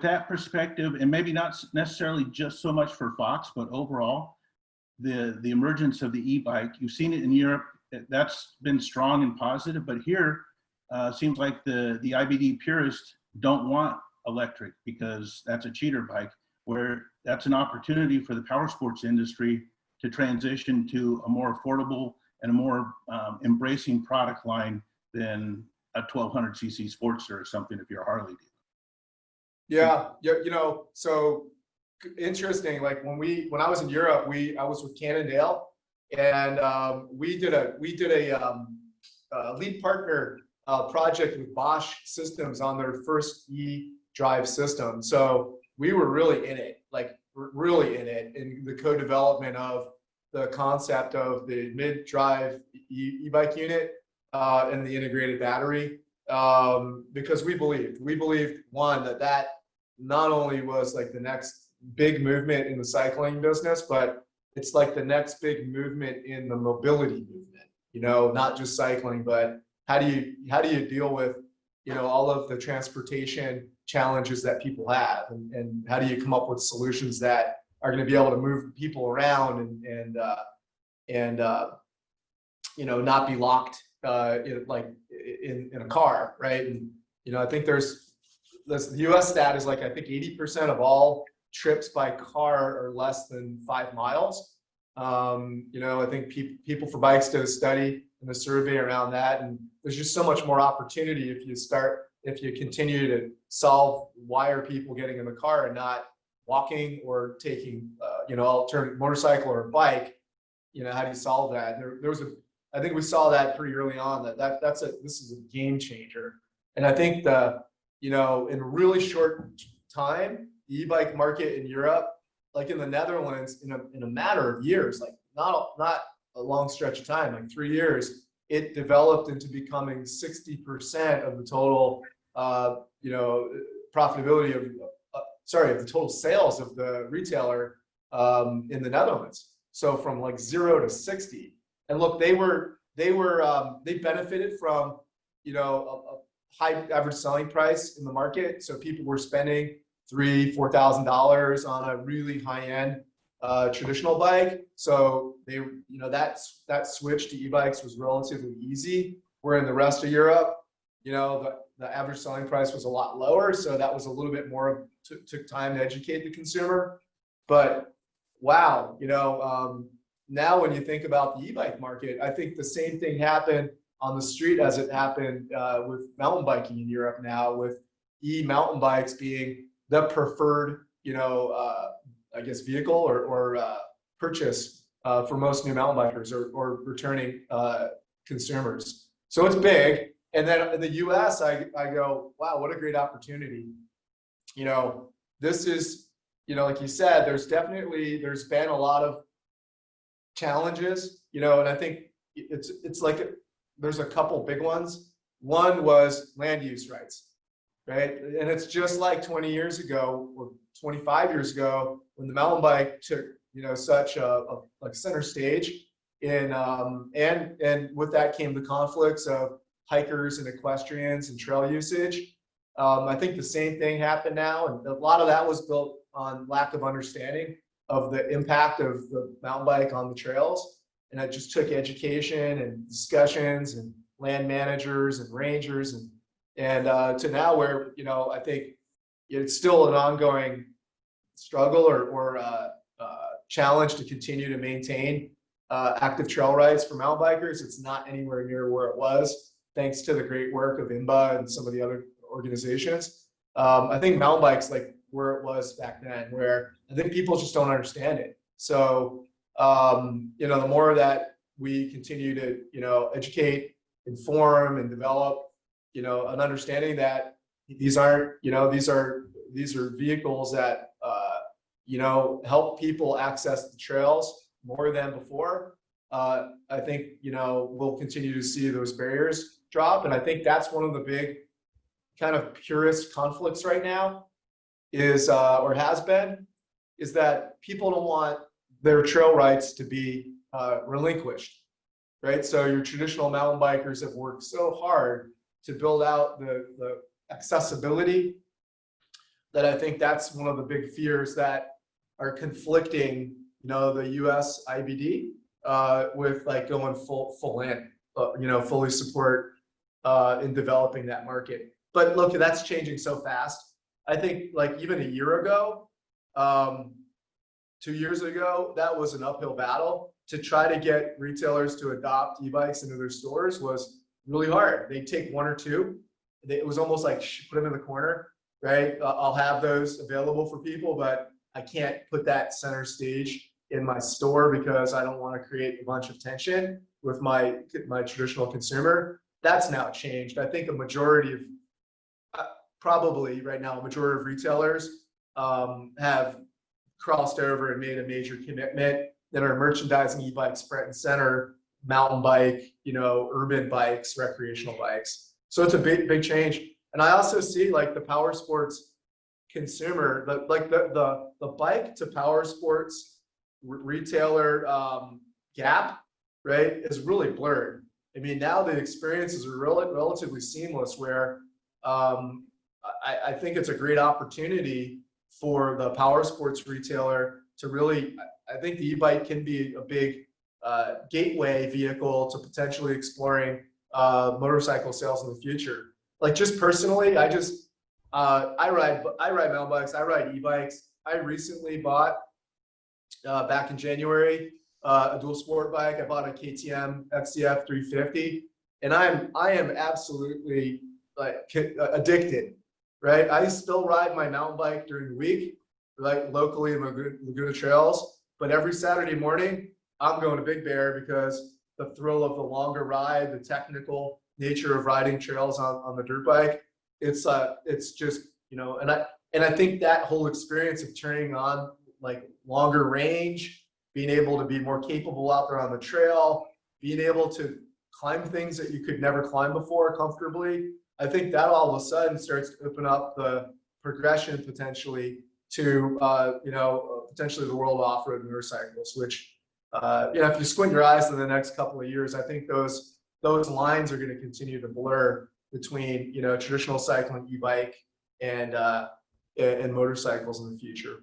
with that perspective, and maybe not necessarily just so much for Fox, but overall, the emergence of the e-bike, you've seen it in Europe, that's been strong and positive, but here seems like the IBD purists don't want electric because that's a cheater bike, where that's an opportunity for the power sports industry to transition to a more affordable and a more embracing product line than a 1200cc Sportster or something if you're a Harley dealer. Yeah, you know, so interesting. Like when I was in Europe, I was with Cannondale, and we did a lead partner project with Bosch Systems on their first e-drive system. So we were really in it, like really in it, in the co-development of the concept of the mid-drive e-bike unit and the integrated battery, because we believed one, that not only was like the next big movement in the cycling business, but it's like the next big movement in the mobility movement, you know, not just cycling, but how do you deal with, you know, all of the transportation challenges that people have, and how do you come up with solutions that are going to be able to move people around and you know, not be locked in a car, right? And you know, I think the US stat is like, I think 80% of all trips by car are less than 5 miles. You know, I think People for Bikes did a study and a survey around that, and there's just so much more opportunity if you continue to solve why are people getting in the car and not walking or taking you know, alternative motorcycle or bike. You know, how do you solve that? I think we saw that pretty early on, this is a game changer. And I think you know, in a really short time, the e-bike market in Europe, like in the Netherlands, in a matter of years, like not a long stretch of time, like 3 years, it developed into becoming 60% of the total, you know, profitability of the total sales of the retailer in the Netherlands. So from like 0 to 60. And look, they benefited from, you know, a high average selling price in the market. So people were spending $3,000–$4,000 on a really high-end traditional bike. So you know, that switch to e-bikes was relatively easy. Where in the rest of Europe, you know, the average selling price was a lot lower. So that was a little bit more, took time to educate the consumer. But wow, you know, now when you think about the e-bike market, I think the same thing happened on the street as it happened with mountain biking in Europe now, with e-mountain bikes being the preferred, you know, I guess vehicle or purchase for most new mountain bikers or returning consumers. So it's big. And then in the US, I go, wow, what a great opportunity. You know, this is, you know, like you said, there's been a lot of challenges, you know, and I think it's like there's a couple big ones. One was land use rights, right? And it's just like 20 years ago or 25 years ago when the mountain bike took, you know, such a like center stage in and with that came the conflicts of hikers and equestrians and trail usage. I think the same thing happened now, and a lot of that was built on lack of understanding of the impact of the mountain bike on the trails. And it just took education and discussions and land managers and rangers and to now where, you know, I think it's still an ongoing struggle or challenge to continue to maintain active trail rides for mountain bikers. It's not anywhere near where it was, thanks to the great work of IMBA and some of the other organizations. I think mountain bikes like where it was back then, where I think people just don't understand it. So, you know, the more that we continue to, you know, educate, inform, and develop, you know, an understanding that these aren't, you know, these are vehicles that, you know, help people access the trails more than before. I think, you know, we'll continue to see those barriers drop. And I think that's one of the big kind of purist conflicts right now is, or has been, is that people don't want their trail rights to be relinquished, right? So your traditional mountain bikers have worked so hard to build out the accessibility that I think that's one of the big fears that are conflicting, you know, the US IBD with like going full in, you know, fully support in developing that market. But look, that's changing so fast. I think like even a year ago, 2 years ago, that was an uphill battle. To try to get retailers to adopt e-bikes into their stores was really hard. They'd take one or two. It was almost like put them in the corner, right? I'll have those available for people, but I can't put that center stage in my store because I don't want to create a bunch of tension with my traditional consumer. That's now changed. I think a majority of, probably right now, a majority of retailers have crossed over and made a major commitment that are merchandising e-bikes front and center, mountain bike, you know, urban bikes, recreational bikes. So it's a big change. And I also see like the power sports consumer, the bike to power sports retailer gap, right, is really blurred. I mean, now the experiences are relatively seamless where I think it's a great opportunity for the power sports retailer to really, I think the e-bike can be a big gateway vehicle to potentially exploring motorcycle sales in the future. Like just personally, I ride mountain bikes, I ride e-bikes. I recently bought back in January a dual sport bike. I bought a KTM XCF 350, and I am absolutely like addicted. Right, I still ride my mountain bike during the week, like locally in Laguna Trails. But every Saturday morning, I'm going to Big Bear because the thrill of the longer ride, the technical nature of riding trails on the dirt bike, it's just, you know, and I think that whole experience of turning on like longer range, being able to be more capable out there on the trail, being able to climb things that you could never climb before comfortably. I think that all of a sudden starts to open up the progression potentially to, you know, potentially the world of off-road motorcycles, which, you know, if you squint your eyes in the next couple of years, I think those lines are going to continue to blur between, you know, traditional cycling, e-bike, and motorcycles in the future.